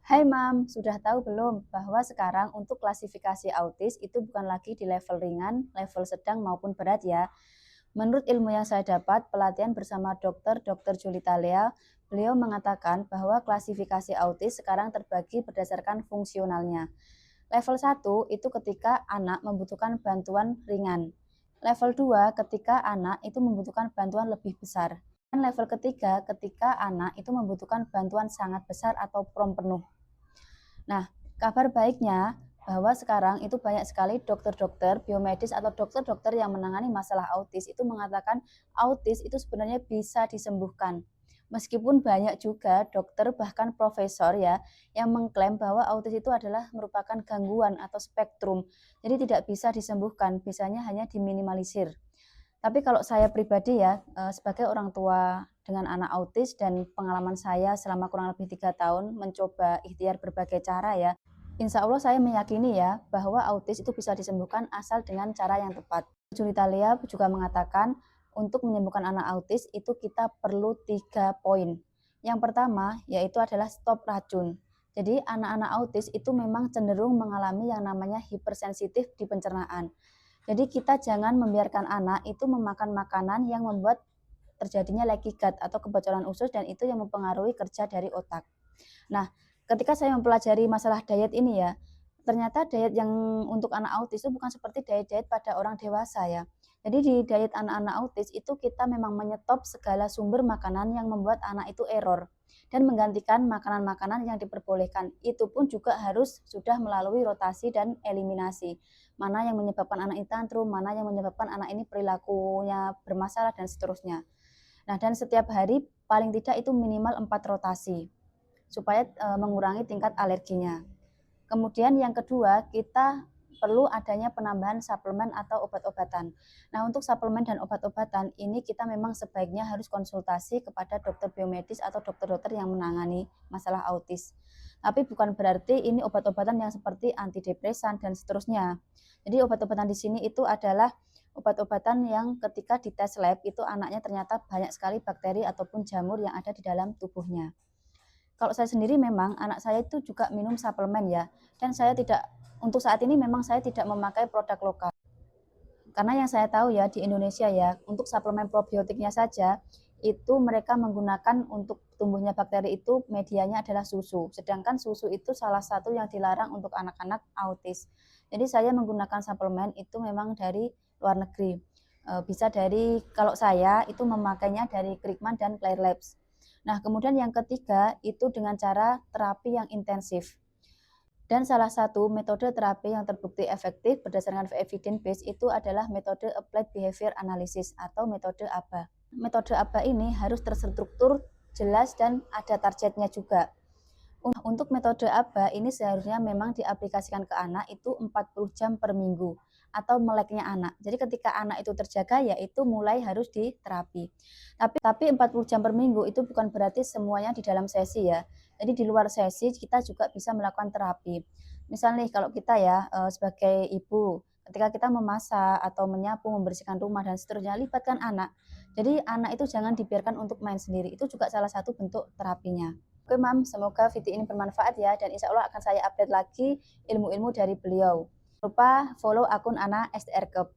Hai Mam, sudah tahu belum bahwa sekarang untuk klasifikasi autis itu bukan lagi di level ringan, level sedang maupun berat ya. Menurut ilmu yang saya dapat, pelatihan bersama Dr. Julita Lea, beliau mengatakan bahwa klasifikasi autis sekarang terbagi berdasarkan fungsionalnya. Level 1 itu ketika anak membutuhkan bantuan ringan. Level 2 ketika anak itu membutuhkan bantuan lebih besar. Dan level ketiga ketika anak itu membutuhkan bantuan sangat besar atau prom penuh. Nah, kabar baiknya bahwa sekarang itu banyak sekali dokter-dokter biomedis atau dokter-dokter yang menangani masalah autis itu mengatakan autis itu sebenarnya bisa disembuhkan. Meskipun banyak juga dokter bahkan profesor ya yang mengklaim bahwa autis itu adalah merupakan gangguan atau spektrum. Jadi tidak bisa disembuhkan, bisanya hanya diminimalisir. Tapi kalau saya pribadi ya, sebagai orang tua dengan anak autis dan pengalaman saya selama kurang lebih 3 tahun mencoba ikhtiar berbagai cara ya, insya Allah saya meyakini ya bahwa autis itu bisa disembuhkan asal dengan cara yang tepat. Julita Lea juga mengatakan untuk menyembuhkan anak autis itu kita perlu 3 poin. Yang pertama yaitu adalah stop racun. Jadi anak-anak autis itu memang cenderung mengalami yang namanya hipersensitif di pencernaan. Jadi kita jangan membiarkan anak itu memakan makanan yang membuat terjadinya leaky gut atau kebocoran usus dan itu yang mempengaruhi kerja dari otak. Nah, ketika saya mempelajari masalah diet ini ya, ternyata diet yang untuk anak autis itu bukan seperti diet-diet pada orang dewasa ya. Jadi di diet anak-anak autis itu kita memang menyetop segala sumber makanan yang membuat anak itu error dan menggantikan makanan-makanan yang diperbolehkan. Itu pun juga harus sudah melalui rotasi dan eliminasi. Mana yang menyebabkan anak ini tantrum, mana yang menyebabkan anak ini perilakunya bermasalah dan seterusnya. Nah, dan setiap hari paling tidak itu minimal 4 rotasi supaya mengurangi tingkat alerginya. Kemudian yang kedua, kita perlu adanya penambahan suplemen atau obat-obatan. Nah, untuk suplemen dan obat-obatan ini kita memang sebaiknya harus konsultasi kepada dokter biomedis atau dokter-dokter yang menangani masalah autis. Tapi bukan berarti ini obat-obatan yang seperti antidepresan dan seterusnya. Jadi obat-obatan di sini itu adalah obat-obatan yang ketika di tes lab itu anaknya ternyata banyak sekali bakteri ataupun jamur yang ada di dalam tubuhnya. Kalau saya sendiri memang anak saya itu juga minum suplemen ya, dan saya tidak untuk saat ini memang saya tidak memakai produk lokal. Karena yang saya tahu ya di Indonesia ya, untuk suplemen probiotiknya saja itu mereka menggunakan untuk tumbuhnya bakteri itu medianya adalah susu. Sedangkan susu itu salah satu yang dilarang untuk anak-anak autis. Jadi saya menggunakan suplemen itu memang dari luar negeri. Bisa dari kalau saya itu memakainya dari Krickman dan Clear Labs. Nah, kemudian yang ketiga itu dengan cara terapi yang intensif. Dan salah satu metode terapi yang terbukti efektif berdasarkan evidence base itu adalah metode Applied Behavior Analysis atau metode ABA. Metode ABA ini harus terstruktur, jelas, dan ada targetnya juga. Untuk metode ABA ini seharusnya memang diaplikasikan ke anak itu 40 jam per minggu atau meleknya anak. Jadi ketika anak itu terjaga ya itu mulai harus diterapi. Tapi 40 jam per minggu itu bukan berarti semuanya di dalam sesi ya. Jadi di luar sesi kita juga bisa melakukan terapi. Misal nih kalau kita ya sebagai ibu ketika kita memasak atau menyapu, membersihkan rumah dan seterusnya libatkan anak. Jadi anak itu jangan dibiarkan untuk main sendiri. Itu juga salah satu bentuk terapinya. Oke Mam, semoga video ini bermanfaat ya dan insya Allah akan saya update lagi ilmu-ilmu dari beliau. Jangan lupa follow akun Ana SDR Cup.